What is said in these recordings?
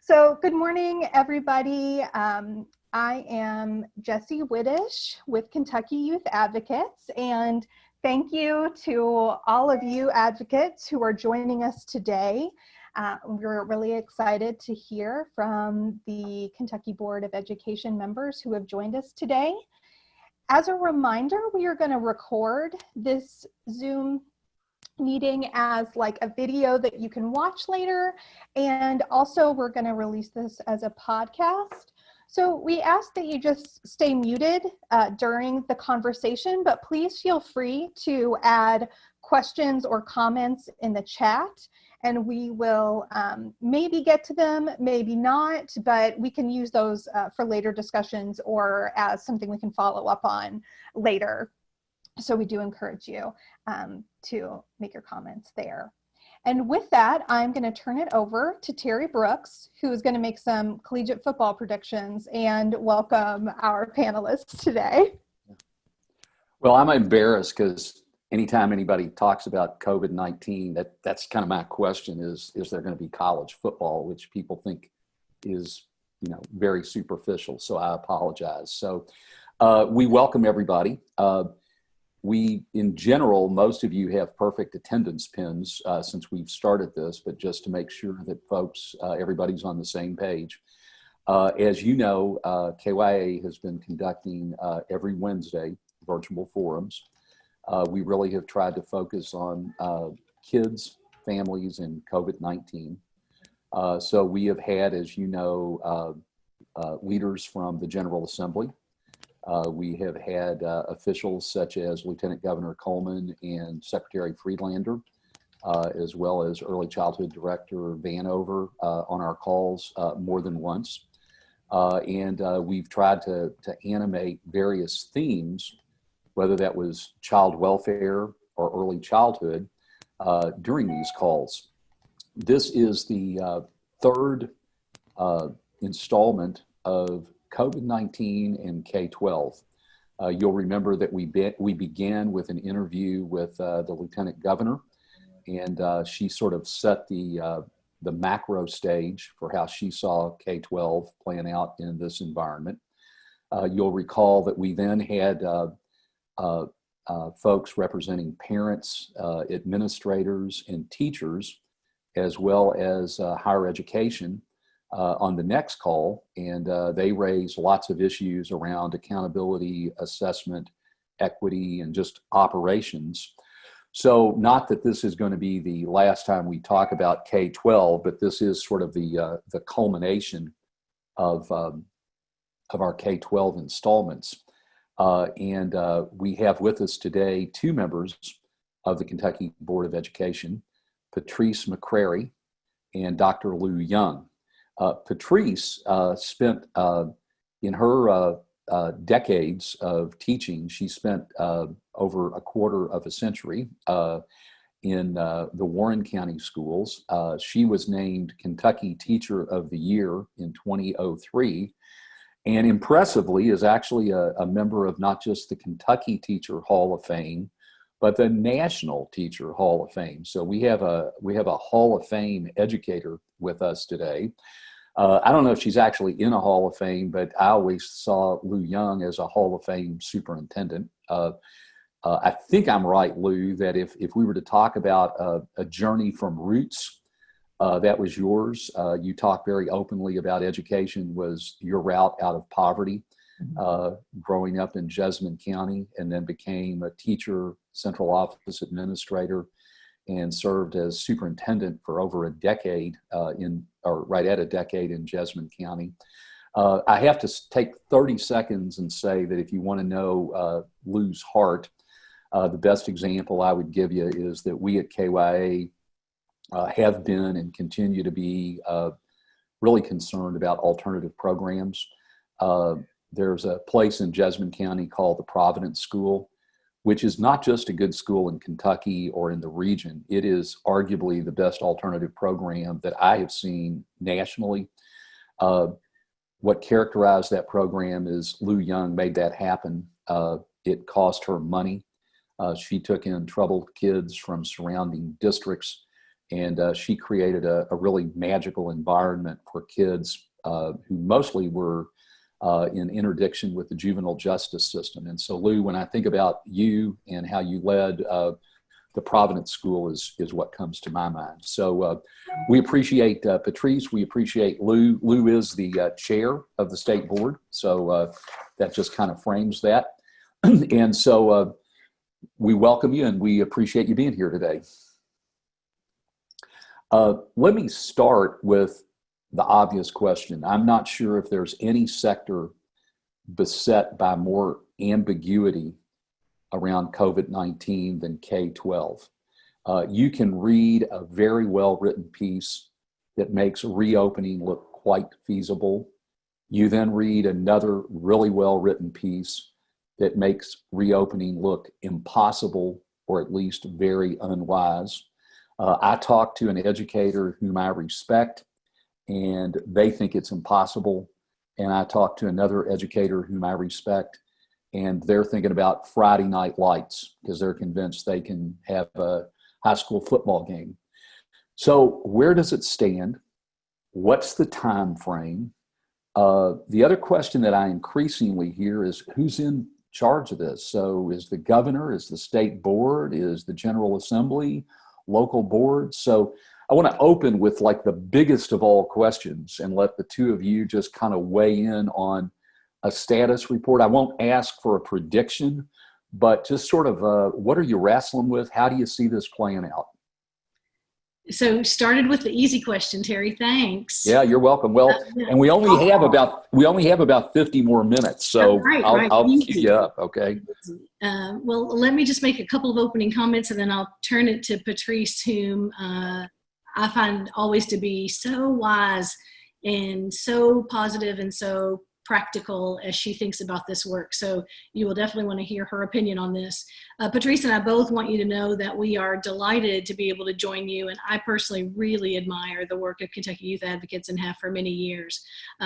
So good morning, everybody. I am Jessie Whittish with Kentucky Youth Advocates, and thank you to all of you advocates who are joining us today. We're really excited to hear from the Kentucky Board of Education members who have joined us today. As a reminder, we are going to record this Zoom meeting as like a video that you can watch later, and also we're going to release this as a podcast. So we ask that you just stay muted during the conversation, but please feel free to add questions or comments in the chat, and we will maybe get to them, maybe not, but we can use those for later discussions or as something we can follow up on later. So we do encourage you to make your comments there. And with that, I'm going to turn it over to Terry Brooks, who is going to make some collegiate football predictions and welcome our panelists today. Well, I'm embarrassed because anytime anybody talks about COVID-19, that's kind of my question is there going to be college football, which people think is, very superficial. So I apologize. So we welcome everybody. We, in general, most of you have perfect attendance pins since we've started this, but just to make sure that folks, everybody's on the same page. As you know, KYA has been conducting every Wednesday virtual forums. We really have tried to focus on kids, families, and COVID-19. So we have had, as you know, leaders from the General Assembly. We have had officials such as Lieutenant Governor Coleman and Secretary Friedlander, as well as Early Childhood Director Vanover on our calls more than once. And we've tried to animate various themes, whether that was child welfare or early childhood, during these calls. This is the third installment of COVID-19 and K-12. You'll remember that we began with an interview with the Lieutenant Governor, and she sort of set the macro stage for how she saw K-12 playing out in this environment. You'll recall that we then had folks representing parents, administrators, and teachers, as well as higher education, on the next call, and they raised lots of issues around accountability, assessment, equity, and just operations. So not that this is going to be the last time we talk about K-12, but this is sort of the culmination of our K-12 installments. And we have with us today two members of the Kentucky Board of Education, Patrice McCrary and Dr. Lou Young. Patrice spent in her decades of teaching, she spent over a quarter of a century in the Warren County schools. She was named Kentucky Teacher of the Year in 2003, and impressively is actually a member of not just the Kentucky Teacher Hall of Fame, but the National Teacher Hall of Fame. So we have a Hall of Fame educator with us today. I don't know if she's actually in a Hall of Fame, but I always saw Lou Young as a Hall of Fame superintendent. I think I'm right, Lou, that if we were to talk about a journey from roots, that was yours. You talked very openly about education was your route out of poverty, growing up in Jessamine County, and then became a teacher, central office administrator, and served as superintendent for over a decade right at a decade in Jessamine County. I have to take 30 seconds and say that if you want to know Lou's heart, the best example I would give you is that we at KYA have been and continue to be really concerned about alternative programs. There's a place in Jessamine County called the Providence School, which is not just a good school in Kentucky or in the region. It is arguably the best alternative program that I have seen nationally. What characterized that program is Lou Young made that happen. It cost her money. She took in troubled kids from surrounding districts And she created a really magical environment for kids who mostly were in interdiction with the juvenile justice system. And so, Lou, when I think about you and how you led the Providence School is what comes to my mind. So we appreciate Patrice. We appreciate Lou. Lou is the chair of the state board. So that just kind of frames that. And so we welcome you and we appreciate you being here today. Let me start with the obvious question. I'm not sure if there's any sector beset by more ambiguity around COVID-19 than K-12. You can read a very well-written piece that makes reopening look quite feasible. You then read another really well-written piece that makes reopening look impossible or at least very unwise. I talked to an educator whom I respect, and they think it's impossible. And I talked to another educator whom I respect, and they're thinking about Friday night lights because they're convinced they can have a high school football game. So where does it stand? What's the time frame? The other question that I increasingly hear is who's in charge of this? So is the governor, is the state board, is the General Assembly, local boards? So I want to open with like the biggest of all questions and let the two of you just kind of weigh in on a status report. I won't ask for a prediction, but just sort of what are you wrestling with? How do you see this playing out? So started with the easy question, Terry. Thanks. Yeah, you're welcome. Well, and we only have about 50 more minutes, so I'll keep you up. Okay. Well, let me just make a couple of opening comments, and then I'll turn it to Patrice, whom I find always to be so wise and so positive and so practical as she thinks about this work. So you will definitely want to hear her opinion on this. Patrice and I both want you to know that we are delighted to be able to join you. And I personally really admire the work of Kentucky Youth Advocates and have for many years.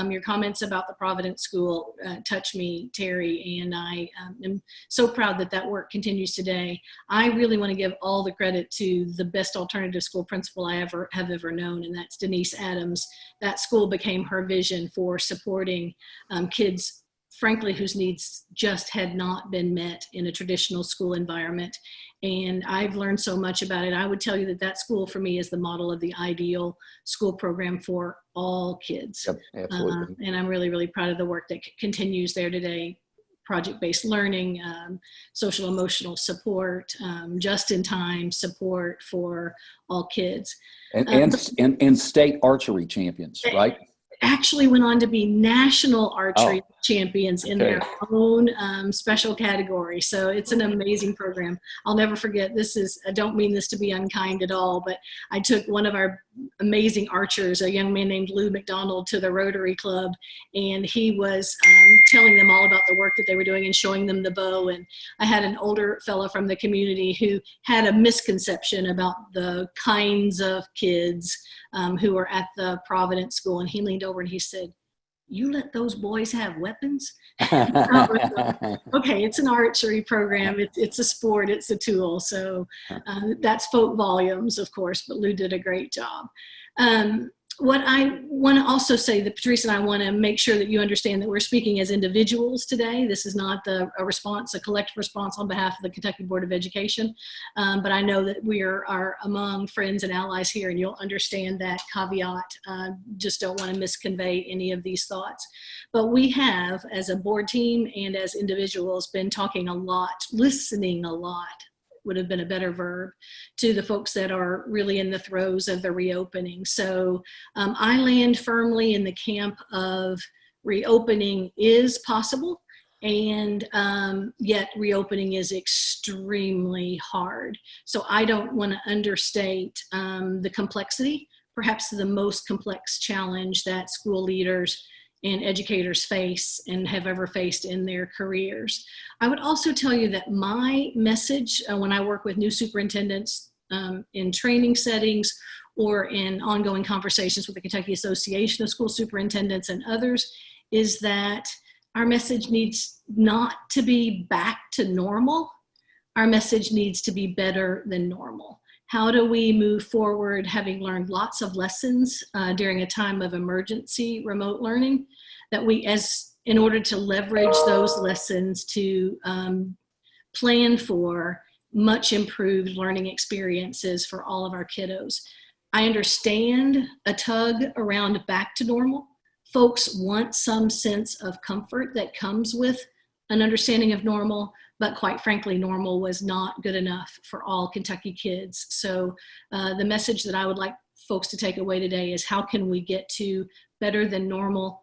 Your comments about the Providence School touch me, Terry, and I am so proud that that work continues today. I really want to give all the credit to the best alternative school principal I have ever known, and that's Denise Adams. That school became her vision for supporting kids, frankly, whose needs just had not been met in a traditional school environment. And I've learned so much about it. I would tell you that that school for me is the model of the ideal school program for all kids. Yep, absolutely. And I'm really, really proud of the work that continues there today. Project-based learning, social emotional support, just-in-time support for all kids. And state archery champions, right? Actually went on to be national archery champions in their own special category. So it's an amazing program. I'll never forget, I don't mean this to be unkind at all, but I took one of our amazing archers, a young man named Lou McDonald, to the Rotary Club, and he was telling them all about the work that they were doing and showing them the bow. And I had an older fellow from the community who had a misconception about the kinds of kids who were at the Providence School, and he leaned over and he said, "You let those boys have weapons?" Okay, it's an archery program. It's a sport. It's a tool. So that spoke volumes, of course, but Lou did a great job. What I want to also say, that Patrice and I want to make sure that you understand that we're speaking as individuals today. This is not a collective response on behalf of the Kentucky Board of Education. But I know that we are among friends and allies here, and you'll understand that caveat. Just don't want to misconvey any of these thoughts. But we have, as a board team and as individuals, been talking a lot, listening a lot, would have been a better verb, to the folks that are really in the throes of the reopening. So I land firmly in the camp of reopening is possible, and yet reopening is extremely hard. So I don't want to understate the complexity, perhaps the most complex challenge that school leaders and educators face and have ever faced in their careers. I would also tell you that my message when I work with new superintendents in training settings or in ongoing conversations with the Kentucky Association of School Superintendents and others is that our message needs not to be back to normal. Our message needs to be better than normal. How do we move forward having learned lots of lessons during a time of emergency remote learning, that we, in order to leverage those lessons to plan for much improved learning experiences for all of our kiddos. I understand a tug around back to normal. Folks want some sense of comfort that comes with an understanding of normal, but quite frankly, normal was not good enough for all Kentucky kids. So the message that I would like folks to take away today is, how can we get to better than normal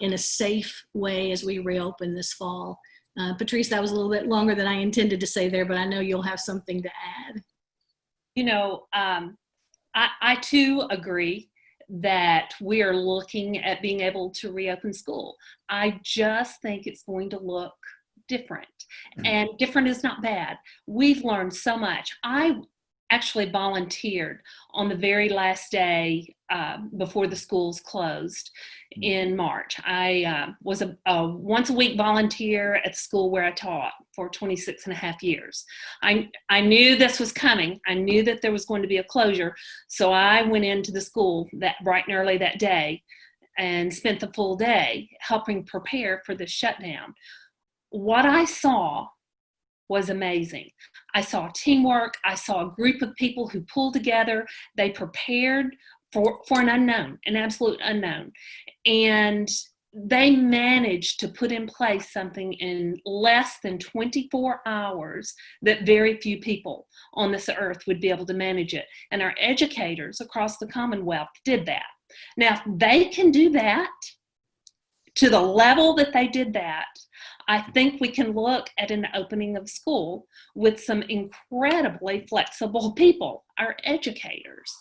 in a safe way as we reopen this fall? Patrice, that was a little bit longer than I intended to say there, but I know you'll have something to add. You know, I too agree that we are looking at being able to reopen school. I just think it's going to look different, and different is not bad. We've learned so much. I actually volunteered on the very last day before the schools closed in March. I was a once a week volunteer at the school where I taught for 26 and a half years. I knew this was coming. I knew that there was going to be a closure. So I went into the school that bright and early that day and spent the full day helping prepare for the shutdown. What I saw was amazing. I saw teamwork. I saw a group of people who pulled together. They prepared for an unknown, an absolute unknown. And they managed to put in place something in less than 24 hours that very few people on this earth would be able to manage it. And our educators across the Commonwealth did that. Now, if they can do that to the level that they did that, I think we can look at an opening of school with some incredibly flexible people, our educators.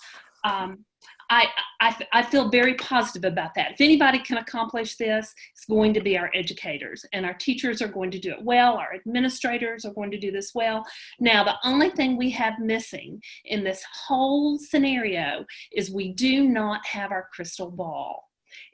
I feel very positive about that. If anybody can accomplish this, it's going to be our educators, and our teachers are going to do it well. Our administrators are going to do this well. Now, the only thing we have missing in this whole scenario is we do not have our crystal ball.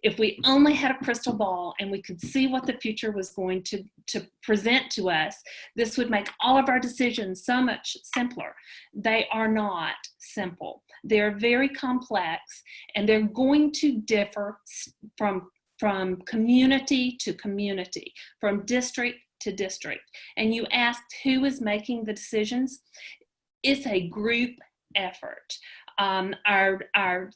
If we only had a crystal ball and we could see what the future was going to present to us, this would make all of our decisions so much simpler. They are not simple. They're very complex, and they're going to differ from community to community, from district to district. And you asked who is making the decisions. It's a group effort. Our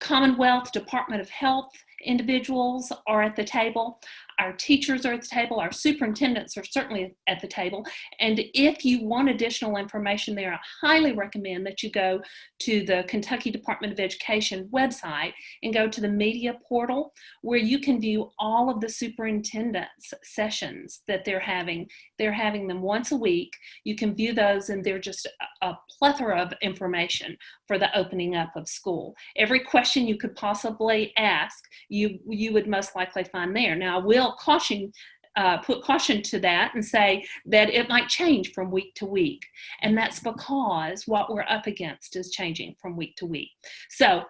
Commonwealth Department of Health individuals are at the table. Our teachers are at the table. Our superintendents are certainly at the table. And if you want additional information there, I highly recommend that you go to the Kentucky Department of Education website and go to the media portal, where you can view all of the superintendents' sessions that they're having. They're having them once a week. You can view those, and they're just a plethora of information for the opening up of school. Every question you could possibly ask, you would most likely find there. Now, I will put caution to that and say that it might change from week to week. And that's because what we're up against is changing from week to week. So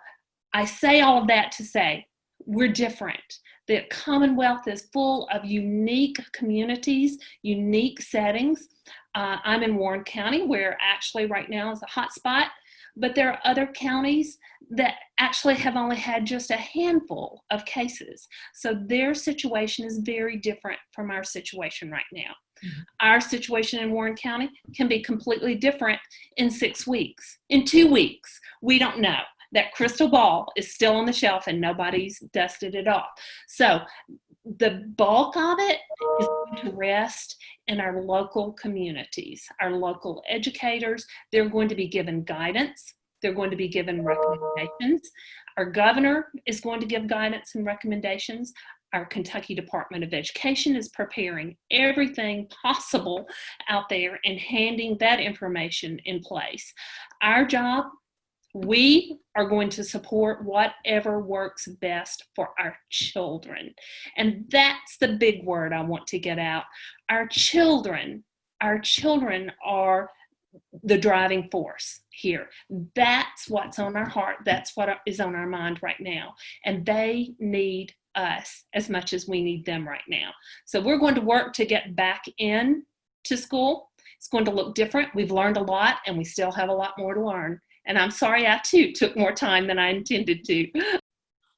I say all of that to say we're different. The Commonwealth is full of unique communities, unique settings. I'm in Warren County, where actually right now is a hot spot. But there are other counties that actually have only had just a handful of cases. So their situation is very different from our situation right now. Mm-hmm. Our situation in Warren County can be completely different in 6 weeks, in 2 weeks. We don't know. That crystal ball is still on the shelf and nobody's dusted it off. So the bulk of it is going to rest in our local communities, our local educators. They're going to be given guidance. They're going to be given recommendations. Our governor is going to give guidance and recommendations. Our Kentucky Department of Education is preparing everything possible out there and handing that information in place. Our job, we are going to support whatever works best for our children. And that's the big word I want to get out. Our children are the driving force here. That's what's on our heart. That's what is on our mind right now. And they need us as much as we need them right now. So we're going to work to get back in to school. It's going to look different. We've learned a lot, and we still have a lot more to learn. And I'm sorry I too took more time than I intended to.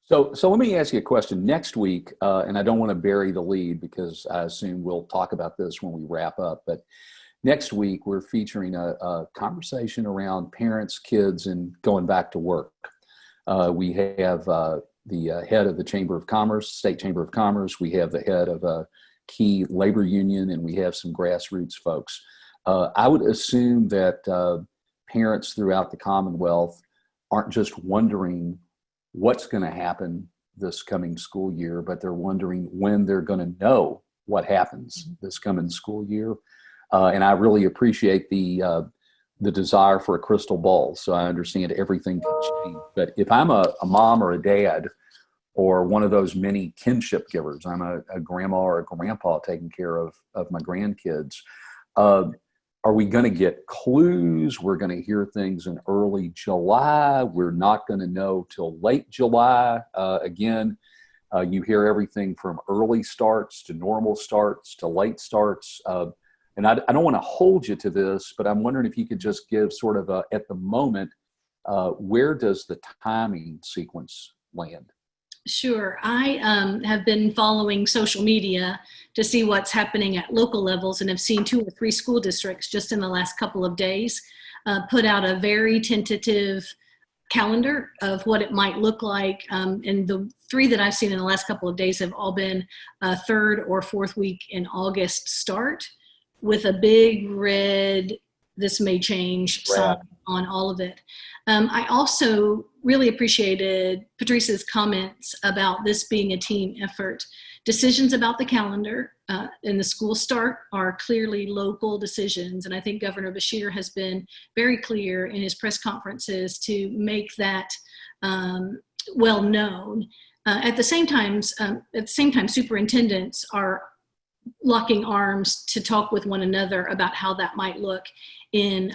So let me ask you a question. Next week, and I don't want to bury the lead because I assume we'll talk about this when we wrap up, but next week we're featuring a conversation around parents, kids, and going back to work. We have the head of the Chamber of Commerce, State Chamber of Commerce. We have the head of a key labor union, and we have some grassroots folks. I would assume that parents throughout the Commonwealth aren't just wondering what's going to happen this coming school year, but they're wondering when they're going to know what happens this coming school year. And I really appreciate the desire for a crystal ball. So I understand everything can change. But if I'm a mom or a dad or one of those many kinship givers, I'm a grandma or a grandpa taking care of my grandkids, are we going to get clues? We're going to hear things in early July. We're not going to know till late July. Again, you hear everything from early starts to normal starts to late starts. And I don't want to hold you to this, but I'm wondering if you could just give sort of at the moment, where does the timing sequence land? Sure. I have been following social media to see what's happening at local levels, and have seen 2 or 3 school districts just in the last couple of days put out a very tentative calendar of what it might look like. And the 3 that I've seen in the last couple of days have all been a 3rd or 4th week in August start, with a big red "this may change" sign on all of it. I also really appreciated Patrice's comments about this being a team effort. Decisions about the calendar and the school start are clearly local decisions. And I think Governor Beshear has been very clear in his press conferences to make that well known. At the same time, superintendents are locking arms to talk with one another about how that might look in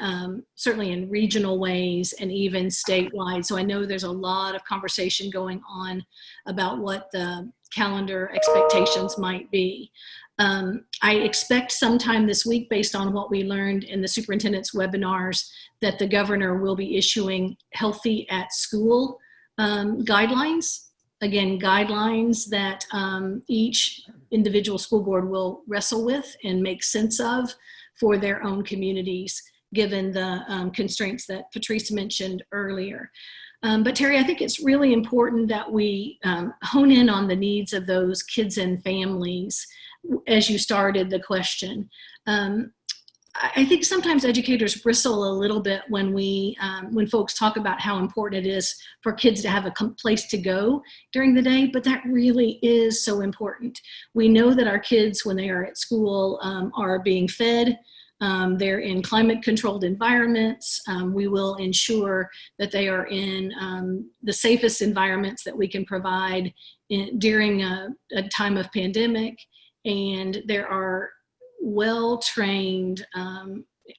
certainly in regional ways and even statewide. So I know there's a lot of conversation going on about what the calendar expectations might be. I expect sometime this week, based on what we learned in the superintendent's webinars, that the governor will be issuing healthy at school guidelines. Again, guidelines that each individual school board will wrestle with and make sense of for their own communities, given the constraints that Patrice mentioned earlier. But Terry, I think it's really important that we hone in on the needs of those kids and families as you started the question. I think sometimes educators bristle a little bit when when folks talk about how important it is for kids to have a place to go during the day, but that really is so important. We know that our kids, when they are at school, are being fed. They're in climate-controlled environments. We will ensure that they are in the safest environments that we can provide during a time of pandemic, and there are well-trained,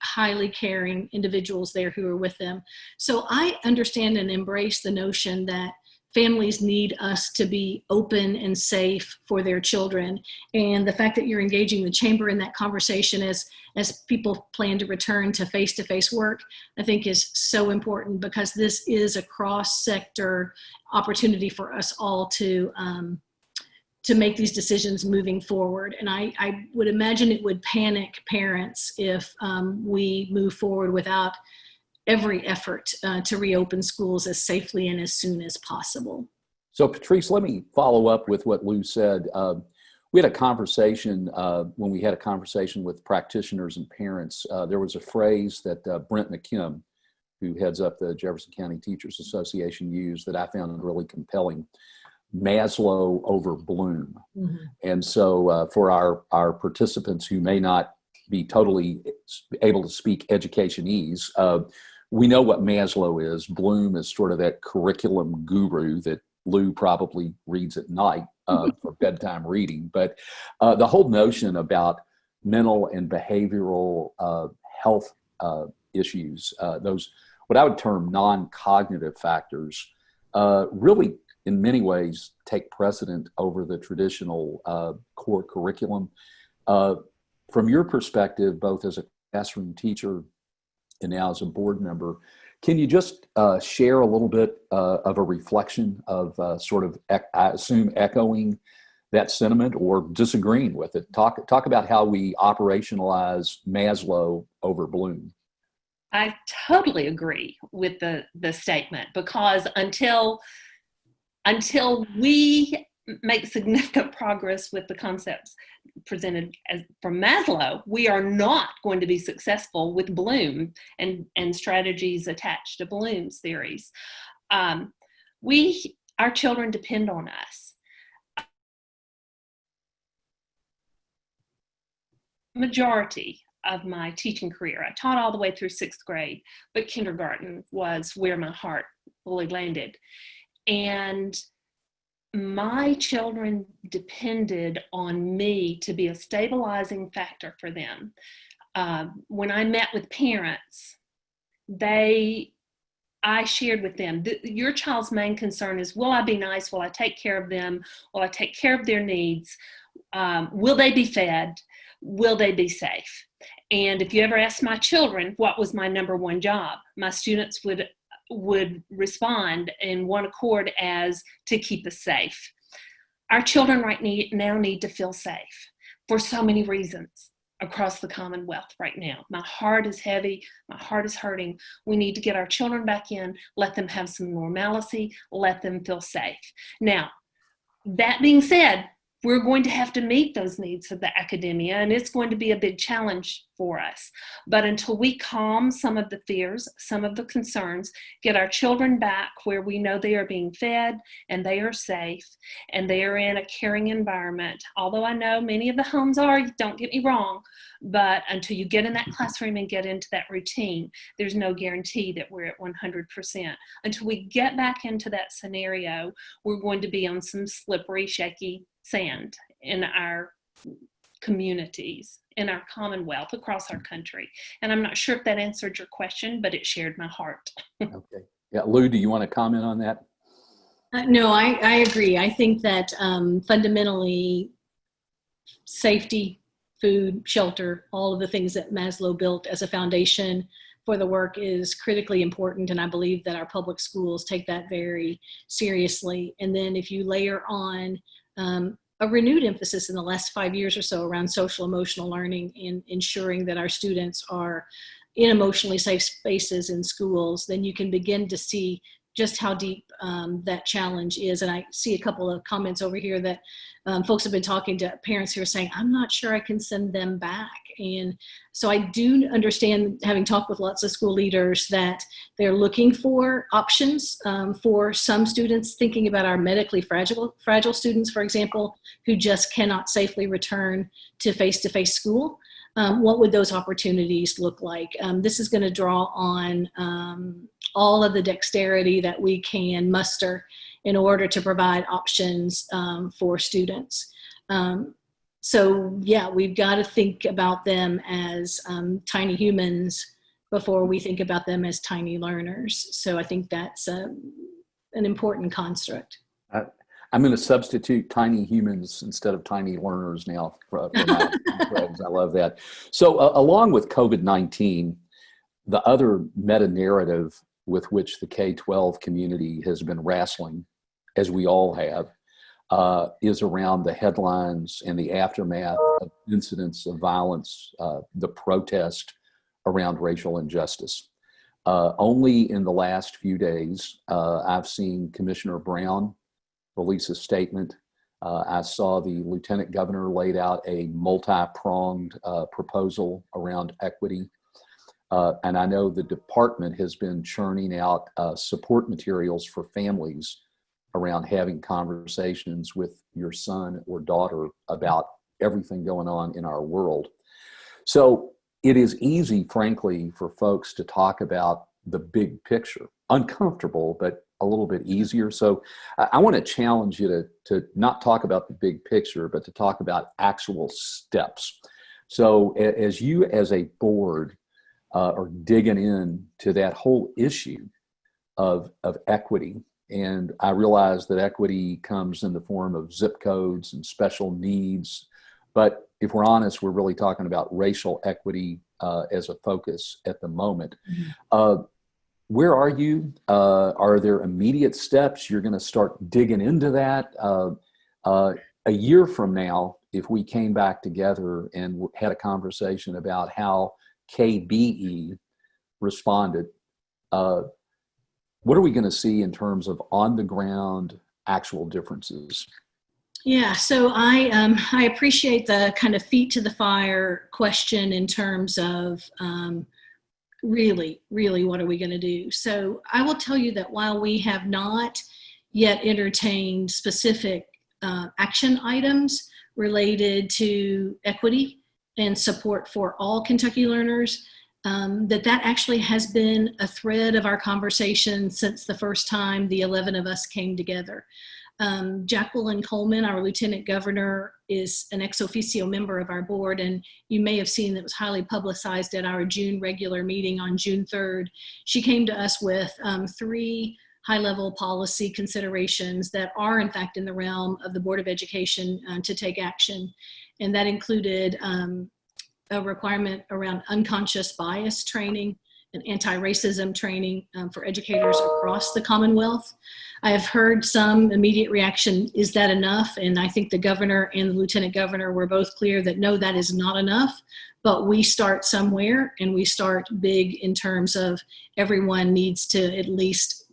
highly caring individuals there who are with them. So I understand and embrace the notion that families need us to be open and safe for their children. And the fact that you're engaging the chamber in that conversation as people plan to return to face-to-face work, I think is so important, because this is a cross-sector opportunity for us all to make these decisions moving forward. And I would imagine it would panic parents if we move forward without every effort to reopen schools as safely and as soon as possible. So Patrice, let me follow up with what Lou said. We had a conversation when we had a conversation with practitioners and parents. There was a phrase that Brent McKim, who heads up the Jefferson County Teachers Association, used that I found really compelling: Maslow over Bloom. Mm-hmm. And so for our participants who may not be totally able to speak educationese, we know what Maslow is. Bloom is sort of that curriculum guru that Lou probably reads at night for bedtime reading. But the whole notion about mental and behavioral health issues, those what I would term non-cognitive factors, really in many ways take precedent over the traditional core curriculum. From your perspective, both as a classroom teacher and now as a board member, can you just share a little bit of a reflection of sort of, I assume, echoing that sentiment or disagreeing with it? Talk about how we operationalize Maslow over Bloom. I totally agree with the statement, because until we make significant progress with the concepts presented from Maslow, we are not going to be successful with Bloom and strategies attached to Bloom's theories. Our children depend on us. Majority of my teaching career, I taught all the way through 6th grade, but kindergarten was where my heart fully landed. And my children depended on me to be a stabilizing factor for them. When I met with parents, I shared with them, your child's main concern is, will I be nice? Will I take care of them? Will I take care of their needs? Will they be fed? Will they be safe? And if you ever ask my children what was my number one job, my students would respond in one accord as to keep us safe. Our children now need to feel safe for so many reasons across the Commonwealth right now. My heart is heavy, my heart is hurting. We need to get our children back in, let them have some normalcy, let them feel safe. Now, that being said, we're going to have to meet those needs of the academia, and it's going to be a big challenge for us. But until we calm some of the fears, some of the concerns, get our children back where we know they are being fed and they are safe and they are in a caring environment, although I know many of the homes are, don't get me wrong, but until you get in that classroom and get into that routine, there's no guarantee that we're at 100%. Until we get back into that scenario, we're going to be on some slippery, shaky sand in our communities, in our Commonwealth, across our country. And I'm not sure if that answered your question, but it shared my heart. Okay. Yeah, Lou, do you want to comment on that? No, I agree. I think that fundamentally safety, food, shelter, all of the things that Maslow built as a foundation for the work is critically important. And I believe that our public schools take that very seriously. And then if you layer on a renewed emphasis in the last 5 years or so around social emotional learning and ensuring that our students are in emotionally safe spaces in schools, then you can begin to see just how deep that challenge is. And I see a couple of comments over here that folks have been talking to parents who are saying, I'm not sure I can send them back. And so I do understand, having talked with lots of school leaders, that they're looking for options for some students, thinking about our medically fragile students, for example, who just cannot safely return to face-to-face school. What would those opportunities look like? This is going to draw on all of the dexterity that we can muster in order to provide options for students. So yeah, we've got to think about them as tiny humans before we think about them as tiny learners. So I think that's an important construct. I'm going to substitute tiny humans instead of tiny learners now for my friends. I love that. So along with COVID-19, the other meta-narrative with which the K-12 community has been wrestling, as we all have, is around the headlines and the aftermath of incidents of violence, the protest around racial injustice. Only in the last few days, I've seen Commissioner Brown release a statement. I saw the Lieutenant Governor laid out a multi-pronged proposal around equity. And I know the department has been churning out support materials for families around having conversations with your son or daughter about everything going on in our world. So it is easy, frankly, for folks to talk about the big picture. Uncomfortable, but a little bit easier. So I want to challenge you to not talk about the big picture, but to talk about actual steps. So as you as a board are digging in to that whole issue of equity, and I realize that equity comes in the form of zip codes and special needs, but if we're honest, we're really talking about racial equity as a focus at the moment. Mm-hmm. Where are you? Are there immediate steps you're going to start digging into that? A year from now, if we came back together and had a conversation about how KBE responded, what are we going to see in terms of on the ground actual differences? Yeah, so I appreciate the kind of feet to the fire question in terms of really, what are we going to do? So I will tell you that while we have not yet entertained specific action items related to equity and support for all Kentucky learners, that actually has been a thread of our conversation since the first time the 11 of us came together. Jacqueline Coleman, our Lieutenant Governor, is an ex officio member of our board, and you may have seen that was highly publicized at our June regular meeting on June 3rd. She came to us with 3 high-level policy considerations that are, in fact, in the realm of the Board of Education to take action, and that included a requirement around unconscious bias training and anti-racism training for educators across the Commonwealth. I have heard some immediate reaction, is that enough? And I think the governor and the lieutenant governor were both clear that no, that is not enough, but we start somewhere, and we start big in terms of everyone needs to at least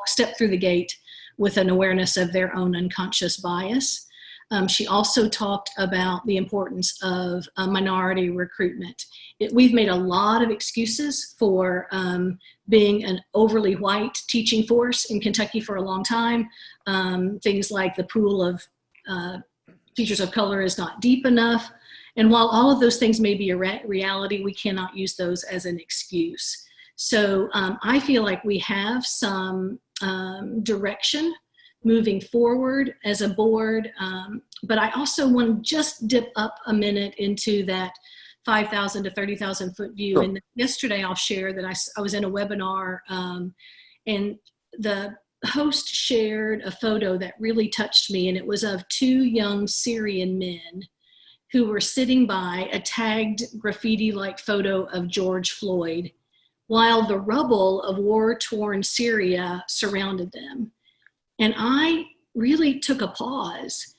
step through the gate with an awareness of their own unconscious bias. She also talked about the importance of minority recruitment. We've made a lot of excuses for being an overly white teaching force in Kentucky for a long time. Things like the pool of teachers of color is not deep enough. And while all of those things may be a reality, we cannot use those as an excuse. So I feel like we have some direction moving forward as a board. But I also want to just dip up a minute into that 5,000 to 30,000 foot view. Sure. And yesterday I'll share that I was in a webinar and the host shared a photo that really touched me, and it was of 2 young Syrian men who were sitting by a tagged graffiti-like photo of George Floyd while the rubble of war-torn Syria surrounded them. And I really took a pause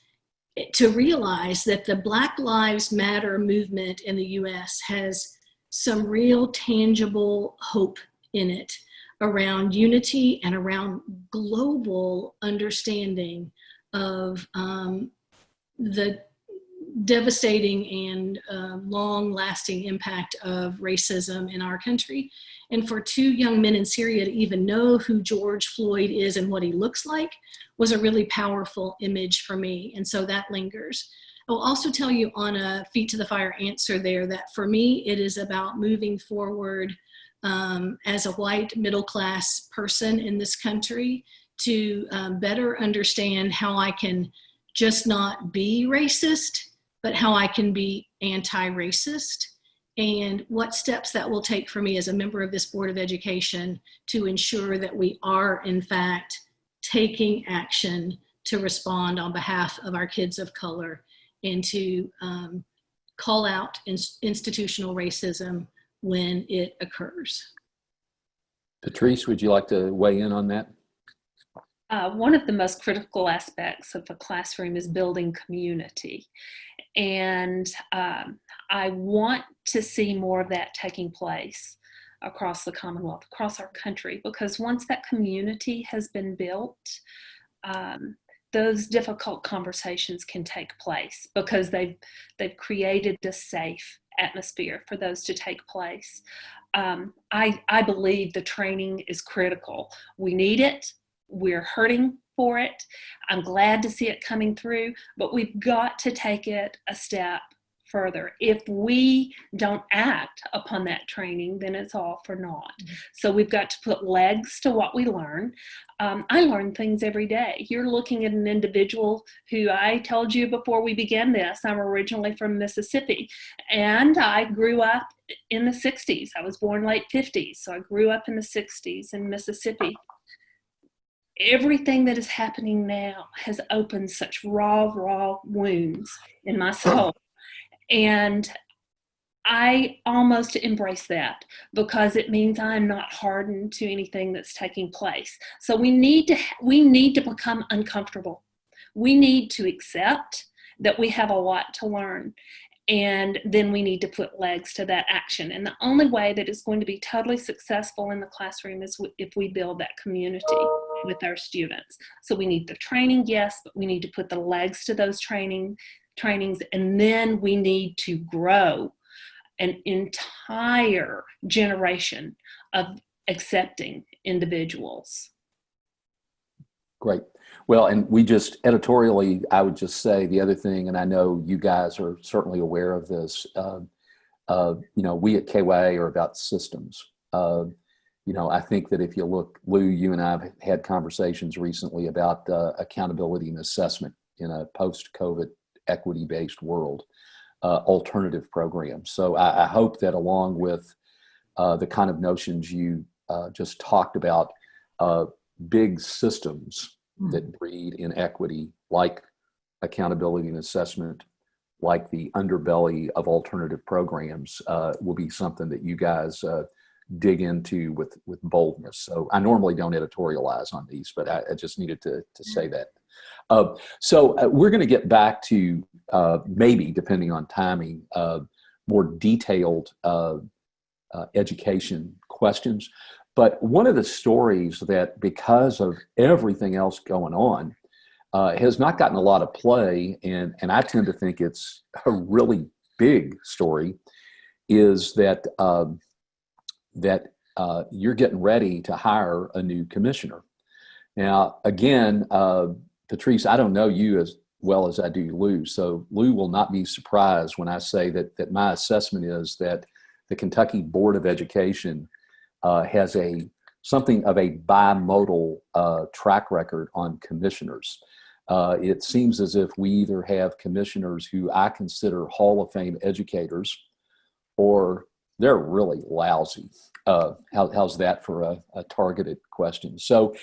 to realize that the Black Lives Matter movement in the US has some real tangible hope in it around unity and around global understanding of the devastating and long-lasting impact of racism in our country. And for 2 young men in Syria to even know who George Floyd is and what he looks like was a really powerful image for me. And so that lingers. I will also tell you on a feet to the fire answer there that for me, it is about moving forward as a white middle-class person in this country to better understand how I can just not be racist, but how I can be anti-racist, and what steps that will take for me as a member of this Board of Education to ensure that we are, in fact, taking action to respond on behalf of our kids of color and to call out institutional racism when it occurs. Patrice, would you like to weigh in on that? One of the most critical aspects of a classroom is building community. And I want to see more of that taking place across the Commonwealth, across our country, because once that community has been built, those difficult conversations can take place because they've created a safe atmosphere for those to take place. I believe the training is critical. We need it. We're hurting for it. I'm glad to see it coming through, but we've got to take it a step further. If we don't act upon that training, then it's all for naught. So we've got to put legs to what we learn. I learn things every day. You're looking at an individual who I told you before we began this, I'm originally from Mississippi, and I grew up in the 60s. I was born late 50s, so I grew up in the 60s in Mississippi. Everything that is happening now has opened such raw wounds in my soul. And I almost embrace that because it means I'm not hardened to anything that's taking place. So we need to become uncomfortable. We need to accept that we have a lot to learn, and then we need to put legs to that action. And the only way that it's going to be totally successful in the classroom is if we build that community with our students. So we need the training, yes, but we need to put the legs to those trainings, and then we need to grow an entire generation of accepting individuals. Great. Well, and we just editorially, I would just say the other thing, and I know you guys are certainly aware of this, we at KYA are about systems. I think that if you look, Lou, you and I have had conversations recently about accountability and assessment in a post-COVID equity-based world. Alternative programs. So I hope that along with the kind of notions you just talked about, big systems that breed inequity, like accountability and assessment, like the underbelly of alternative programs, will be something that you guys dig into with boldness. So I normally don't editorialize on these, but I just needed to say that. So we're going to get back to maybe, depending on timing, more detailed education questions. But one of the stories that, because of everything else going on, has not gotten a lot of play, and I tend to think it's a really big story, is that you're getting ready to hire a new commissioner. Now, again, Patrice, I don't know you as well as I do Lou, so Lou will not be surprised when I say that my assessment is that the Kentucky Board of Education has something of a bimodal track record on commissioners. It seems as if we either have commissioners who I consider Hall of Fame educators, or they're really lousy. How's that for a targeted question? So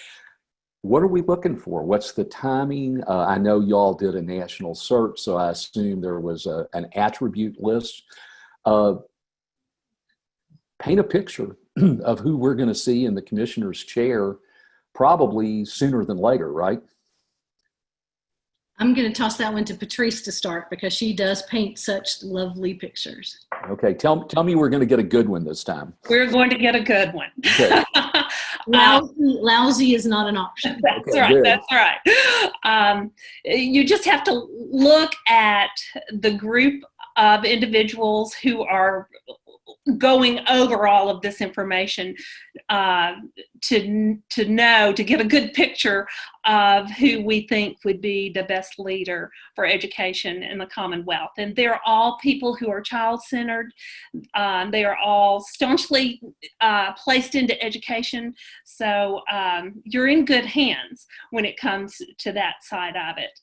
what are we looking for? What's the timing? I know y'all did a national search, so I assume there was an attribute list. Paint a picture of who we're going to see in the commissioner's chair, probably sooner than later, right? I'm going to toss that one to Patrice to start, because she does paint such lovely pictures. Okay, tell me we're going to get a good one this time. We're going to get a good one. Okay. Lousy is not an option. That's Okay, right. good. That's right. You just have to look at the group of individuals who are going over all of this information to get a good picture of who we think would be the best leader for education in the Commonwealth. And they're all people who are child-centered. They are all staunchly placed into education. So you're in good hands when it comes to that side of it.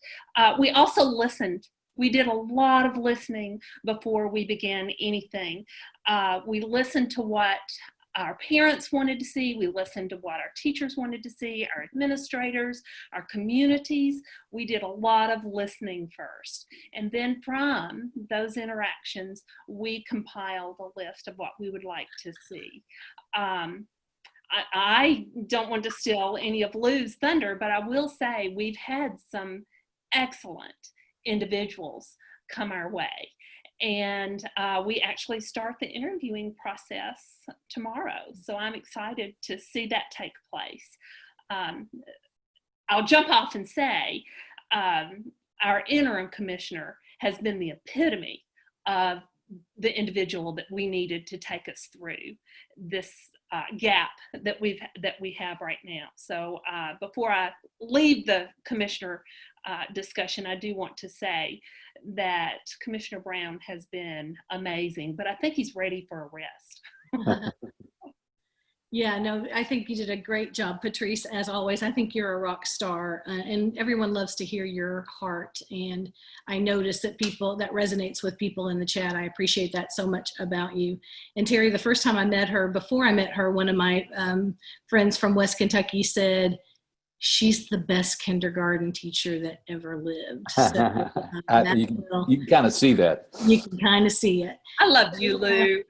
We also listened. We did a lot of listening before we began anything. We listened to what our parents wanted to see. We listened to what our teachers wanted to see, our administrators, our communities. We did a lot of listening first. And then from those interactions, we compiled a list of what we would like to see. I don't want to steal any of Lou's thunder, but I will say we've had some excellent individuals come our way. And we actually start the interviewing process tomorrow. So I'm excited to see that take place. I'll jump off and say our interim commissioner has been the epitome of the individual that we needed to take us through this gap that we have right now. So before I leave the commissioner discussion, I do want to say that Commissioner Brown has been amazing, but I think he's ready for a rest. Yeah, no, I think you did a great job, Patrice, as always. I think you're a rock star, and everyone loves to hear your heart. And I notice that that resonates with people in the chat. I appreciate that so much about you. And Terry, the first time I met her, before I met her, one of my friends from West Kentucky said, she's the best kindergarten teacher that ever lived. So, you can kind of see that. You can kind of see it. I love you, Lou.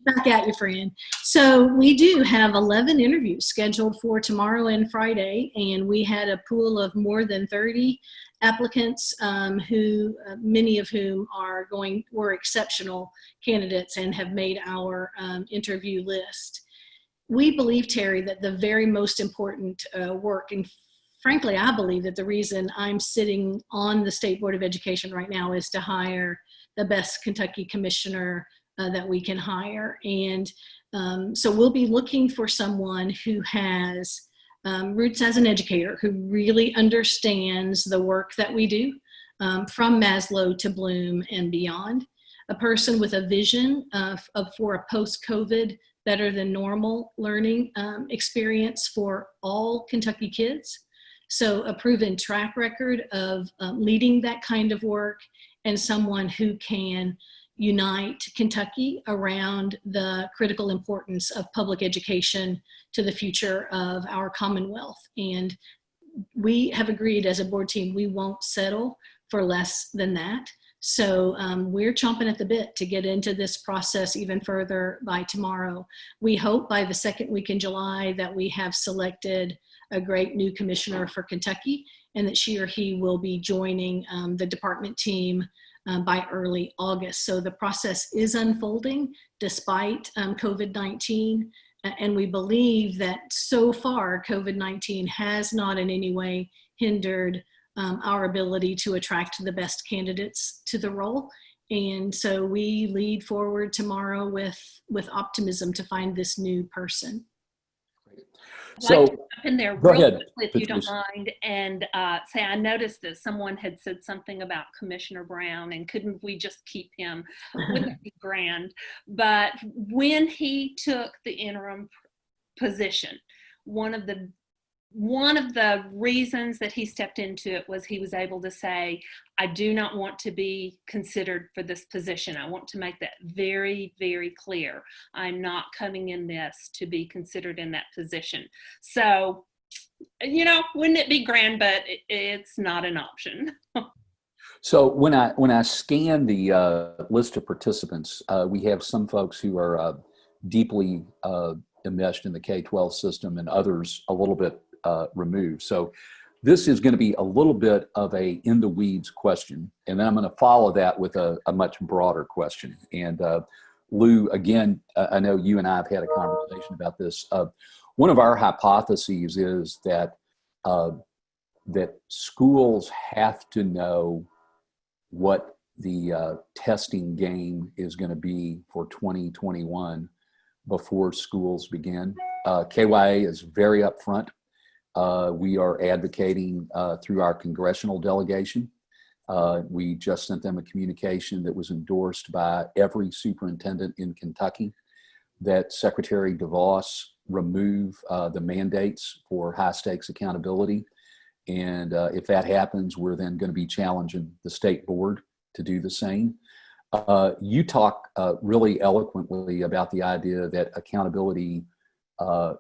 Back at you, friend. So we do have 11 interviews scheduled for tomorrow and Friday, and we had a pool of more than 30 applicants, who many of whom were exceptional candidates and have made our interview list. We believe, Terry, that the very most important work, and frankly, I believe that the reason I'm sitting on the State Board of Education right now is to hire the best Kentucky commissioner that we can hire. And so we'll be looking for someone who has roots as an educator, who really understands the work that we do, from Maslow to Bloom and beyond. A person with a vision for a post-COVID better than normal learning experience for all Kentucky kids. So a proven track record of leading that kind of work, and someone who can unite Kentucky around the critical importance of public education to the future of our Commonwealth. And we have agreed as a board team, we won't settle for less than that. So we're chomping at the bit to get into this process even further by tomorrow. We hope by the second week in July that we have selected a great new commissioner for Kentucky, and that she or he will be joining the department team by early August. So the process is unfolding despite COVID-19. And we believe that so far COVID-19 has not in any way hindered our ability to attract the best candidates to the role. And so we lead forward tomorrow with optimism to find this new person. So, I'd like to jump in there go real ahead, quickly, if you don't Patrice. mind, and say I noticed that someone had said something about Commissioner Brown, and couldn't we just keep him? Wouldn't be grand. But when he took the interim position, one of the reasons that he stepped into it was he was able to say, I do not want to be considered for this position. I want to make that very, very clear. I'm not coming in this to be considered in that position. So, you know, wouldn't it be grand, but it's not an option. So when I scan the list of participants, we have some folks who are deeply enmeshed in the K-12 system, and others a little bit removed. So this is going to be a little bit of a in the weeds question, and then I'm going to follow that with a much broader question. And Lou, again, I know you and I have had a conversation about this. One of our hypotheses is that that schools have to know what the testing game is going to be for 2021 before schools begin. KYA is very upfront. We are advocating through our congressional delegation. We just sent them a communication that was endorsed by every superintendent in Kentucky that Secretary DeVos remove the mandates for high stakes accountability. And if that happens, we're then going to be challenging the state board to do the same. You talk really eloquently about the idea that accountability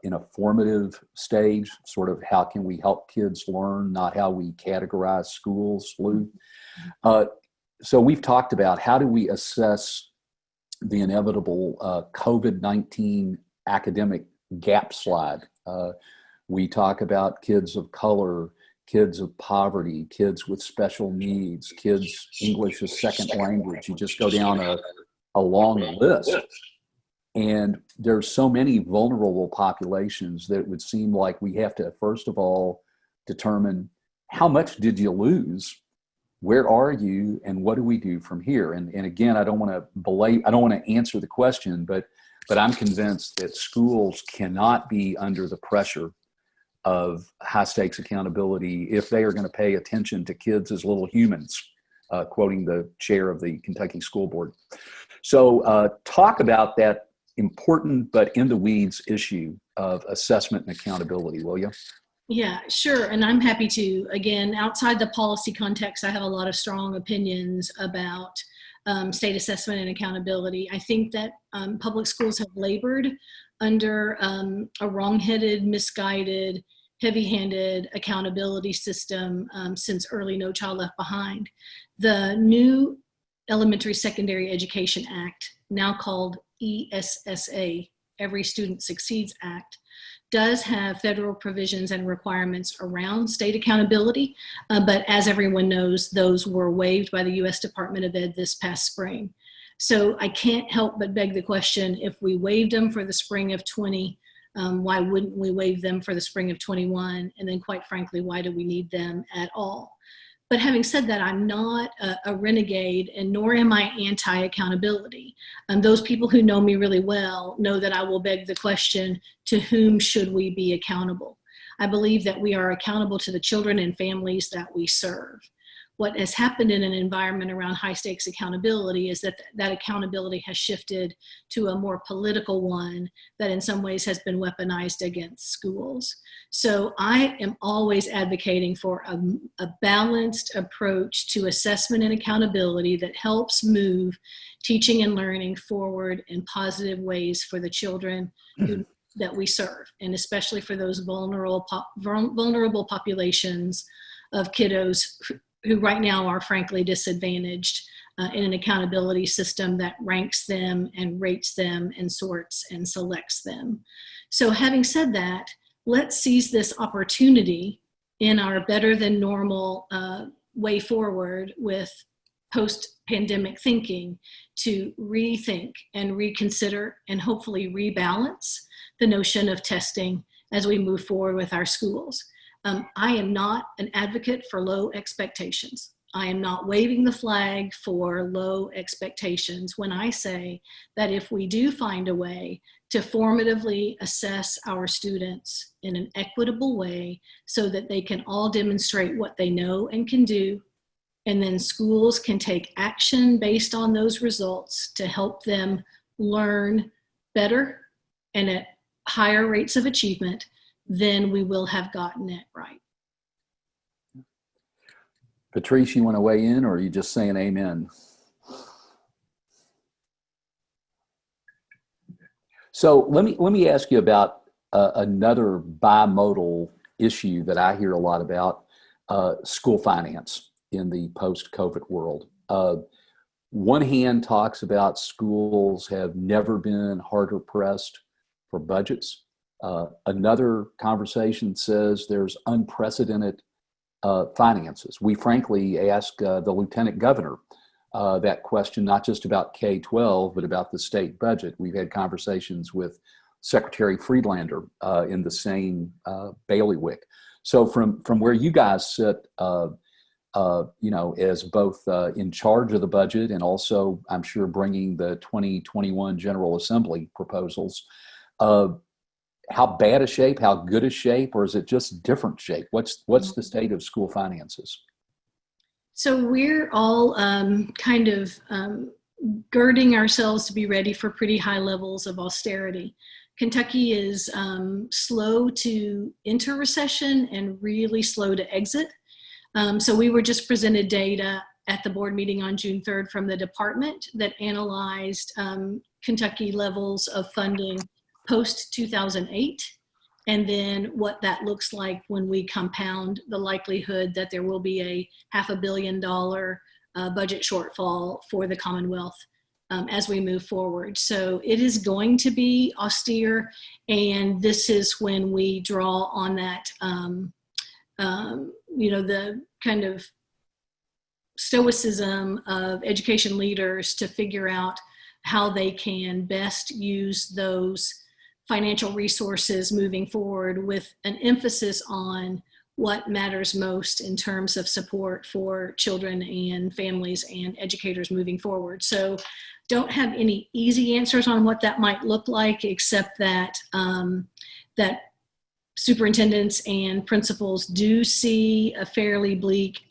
in a formative stage, sort of how can we help kids learn, not how we categorize schools, Lou. So we've talked about how do we assess the inevitable COVID-19 academic gap slide. We talk about kids of color, kids of poverty, kids with special needs, kids English as second language. You just go down a long list. And there's so many vulnerable populations that it would seem like we have to, first of all, determine how much did you lose? Where are you? And what do we do from here? And again, I don't want to answer the question, but I'm convinced that schools cannot be under the pressure of high stakes accountability if they are going to pay attention to kids as little humans, quoting the chair of the Kentucky School Board. So talk about that important but in the weeds issue of assessment and accountability, will you? Yeah, sure. And I'm happy to. Again, outside the policy context, I have a lot of strong opinions about state assessment and accountability. I think that public schools have labored under a wrong-headed, misguided, heavy-handed accountability system since early No Child Left Behind. The new Elementary Secondary Education Act, now called ESSA, Every Student Succeeds Act, does have federal provisions and requirements around state accountability, but as everyone knows, those were waived by the U.S. Department of Ed this past spring. So I can't help but beg the question, if we waived them for the spring of 20, why wouldn't we waive them for the spring of 21? And then quite frankly, why do we need them at all? But having said that, I'm not a renegade, and nor am I anti-accountability. Those people who know me really well know that I will beg the question, to whom should we be accountable? I believe that we are accountable to the children and families that we serve. What has happened in an environment around high stakes accountability is that that accountability has shifted to a more political one that in some ways has been weaponized against schools. So I am always advocating for a balanced approach to assessment and accountability that helps move teaching and learning forward in positive ways for the children that we serve, and especially for those vulnerable populations of kiddos who right now are frankly disadvantaged in an accountability system that ranks them and rates them and sorts and selects them. So having said that, let's seize this opportunity in our better than normal way forward with post-pandemic thinking to rethink and reconsider and hopefully rebalance the notion of testing as we move forward with our schools. I am not an advocate for low expectations. I am not waving the flag for low expectations when I say that if we do find a way to formatively assess our students in an equitable way so that they can all demonstrate what they know and can do, and then schools can take action based on those results to help them learn better and at higher rates of achievement, then we will have gotten it right. Patrice, you want to weigh in, or are you just saying amen? So let me ask you about another bimodal issue that I hear a lot about, school finance in the post-COVID world. One hand talks about schools have never been harder pressed for budgets. Another conversation says there's unprecedented finances. We frankly asked the Lieutenant Governor that question, not just about K-12, but about the state budget. We've had conversations with Secretary Friedlander in the same bailiwick. So from where you guys sit, as both in charge of the budget and also, I'm sure, bringing the 2021 General Assembly proposals, how bad a shape, how good a shape, or is it just different shape? What's the state of school finances? So we're all girding ourselves to be ready for pretty high levels of austerity. Kentucky is slow to enter recession and really slow to exit. So we were just presented data at the board meeting on June 3rd from the department that analyzed Kentucky levels of funding post-2008, and then what that looks like when we compound the likelihood that there will be a $500 million budget shortfall for the Commonwealth as we move forward. So it is going to be austere, and this is when we draw on that, the kind of stoicism of education leaders to figure out how they can best use those financial resources moving forward, with an emphasis on what matters most in terms of support for children and families and educators moving forward. So don't have any easy answers on what that might look like, except that that superintendents and principals do see a fairly bleak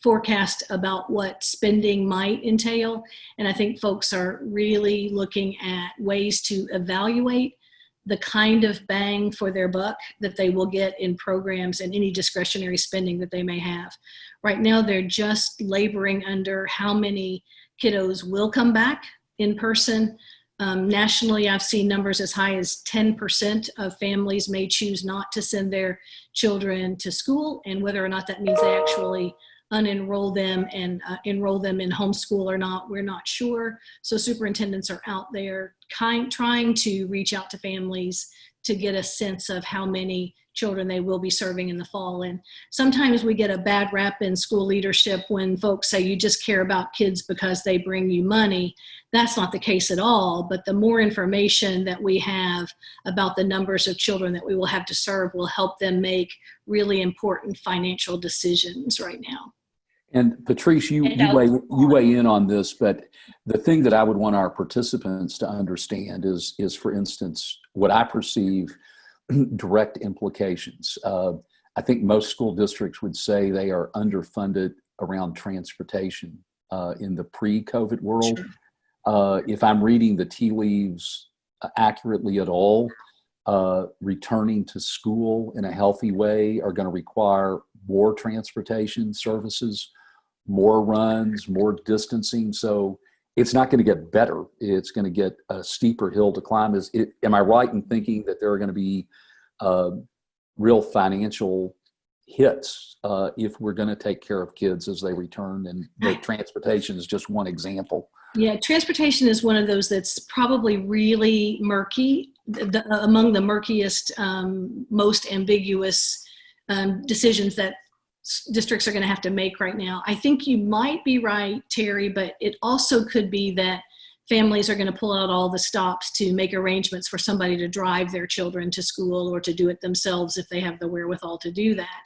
forecast about what spending might entail. And I think folks are really looking at ways to evaluate the kind of bang for their buck that they will get in programs and any discretionary spending that they may have. Right now, they're just laboring under how many kiddos will come back in person Nationally, I've seen numbers as high as 10% of families may choose not to send their children to school, and whether or not that means they actually unenroll them and enroll them in homeschool or not, we're not sure. So superintendents are out there trying to reach out to families to get a sense of how many children they will be serving in the fall. And sometimes we get a bad rap in school leadership when folks say you just care about kids because they bring you money. That's not the case at all, but the more information that we have about the numbers of children that we will have to serve will help them make really important financial decisions right now. And Patrice, you weigh in on this, but the thing that I would want our participants to understand is for instance, what I perceive direct implications. I think most school districts would say they are underfunded around transportation in the pre-COVID world. Sure. If I'm reading the tea leaves accurately at all, returning to school in a healthy way are going to require more transportation services, more runs, more distancing. So it's not going to get better. It's going to get a steeper hill to climb. Am I right in thinking that there are going to be real financial hits if we're going to take care of kids as they return? And the transportation is just one example. Yeah, transportation is one of those that's probably really murky, among the murkiest, most ambiguous decisions that districts are going to have to make right now. I think you might be right, Terry, but it also could be that families are going to pull out all the stops to make arrangements for somebody to drive their children to school or to do it themselves if they have the wherewithal to do that.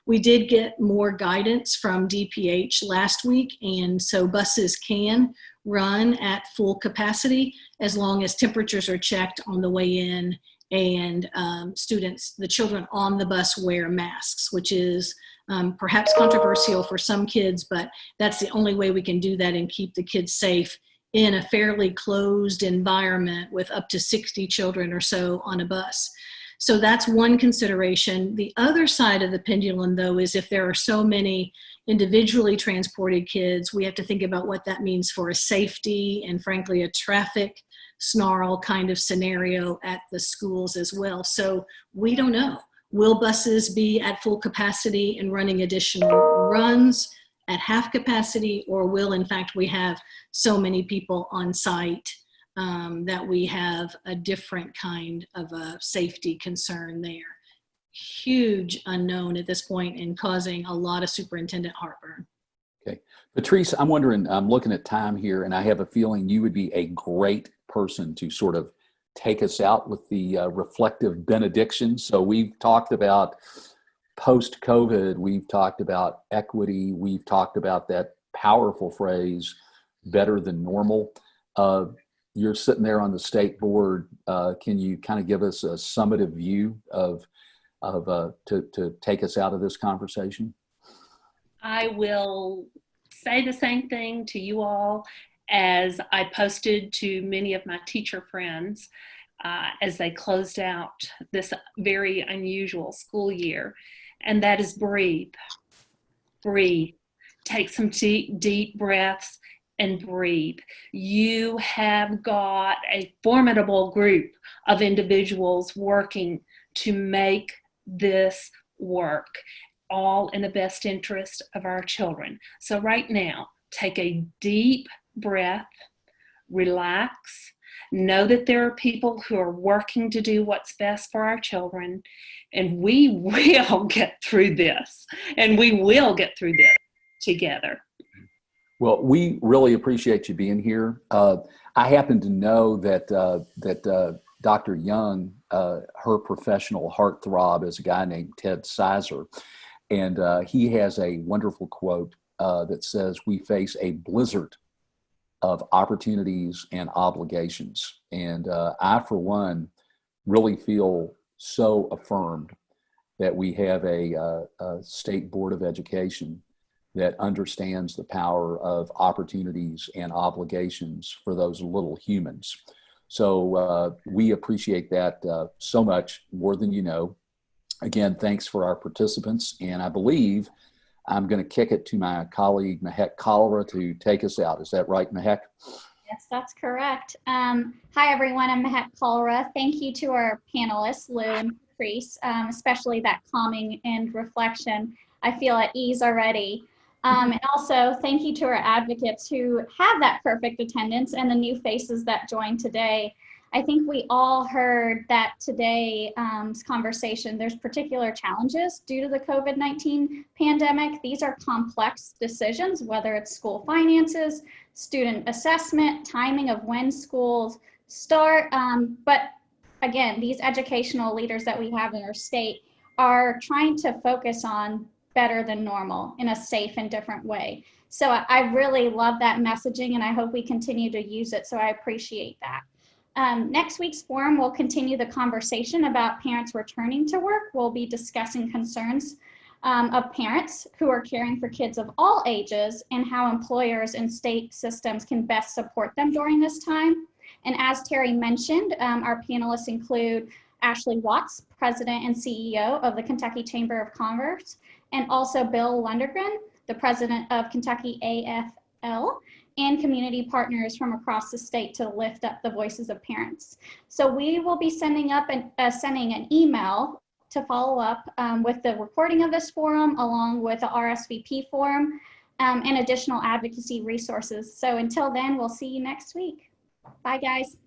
We did get more guidance from DPH last week, and so buses can run at full capacity as long as temperatures are checked on the way in and the children on the bus wear masks, which is perhaps controversial for some kids, but that's the only way we can do that and keep the kids safe in a fairly closed environment with up to 60 children or so on a bus. So that's one consideration. The other side of the pendulum, though, is if there are so many individually transported kids, we have to think about what that means for a safety and, frankly, a traffic snarl kind of scenario at the schools as well. So we don't know. Will buses be at full capacity and running additional runs at half capacity, or will, in fact, we have so many people on site that we have a different kind of a safety concern there? Huge unknown at this point and causing a lot of superintendent heartburn. Okay. Patrice, I'm wondering, I'm looking at time here, and I have a feeling you would be a great person to sort of take us out with the reflective benediction. So we've talked about post-COVID, we've talked about equity, we've talked about that powerful phrase, better than normal. You're sitting there on the state board. Can you kind of give us a summative view to take us out of this conversation? I will say the same thing to you all as I posted to many of my teacher friends as they closed out this very unusual school year, and that is breathe. Breathe. Take some deep breaths and breathe. You have got a formidable group of individuals working to make this work, all in the best interest of our children. So right now, take a deep breath, relax, know that there are people who are working to do what's best for our children, and we will get through this, and we will get through this together. Well, we really appreciate you being here. I happen to know that Dr. Young, her professional heartthrob is a guy named Ted Sizer, and he has a wonderful quote that says, "We face a blizzard of opportunities and obligations." And I, for one, really feel so affirmed that we have a state board of education that understands the power of opportunities and obligations for those little humans. So we appreciate that so much, more than you know. Again, thanks for our participants. And I believe I'm going to kick it to my colleague, Mehek Kalra, to take us out. Is that right, Mehek? Yes, that's correct. Hi, everyone. I'm Mehet Kalra. Thank you to our panelists, Lou and Patrice, especially that calming and reflection. I feel at ease already. And also, thank you to our advocates who have that perfect attendance and the new faces that joined today. I think we all heard that today's conversation, there's particular challenges due to the COVID-19 pandemic. These are complex decisions, whether it's school finances, student assessment, timing of when schools start. But again, these educational leaders that we have in our state are trying to focus on better than normal in a safe and different way. So I really love that messaging, and I hope we continue to use it. So I appreciate that. Next week's forum will continue the conversation about parents returning to work. We'll be discussing concerns of parents who are caring for kids of all ages and how employers and state systems can best support them during this time. And as Terry mentioned, our panelists include Ashley Watts, President and CEO of the Kentucky Chamber of Commerce, and also Bill Lundergren, the President of Kentucky AFL, and community partners from across the state to lift up the voices of parents. So we will be sending an email to follow up with the recording of this forum, along with the RSVP form and additional advocacy resources. So until then, we'll see you next week. Bye, guys.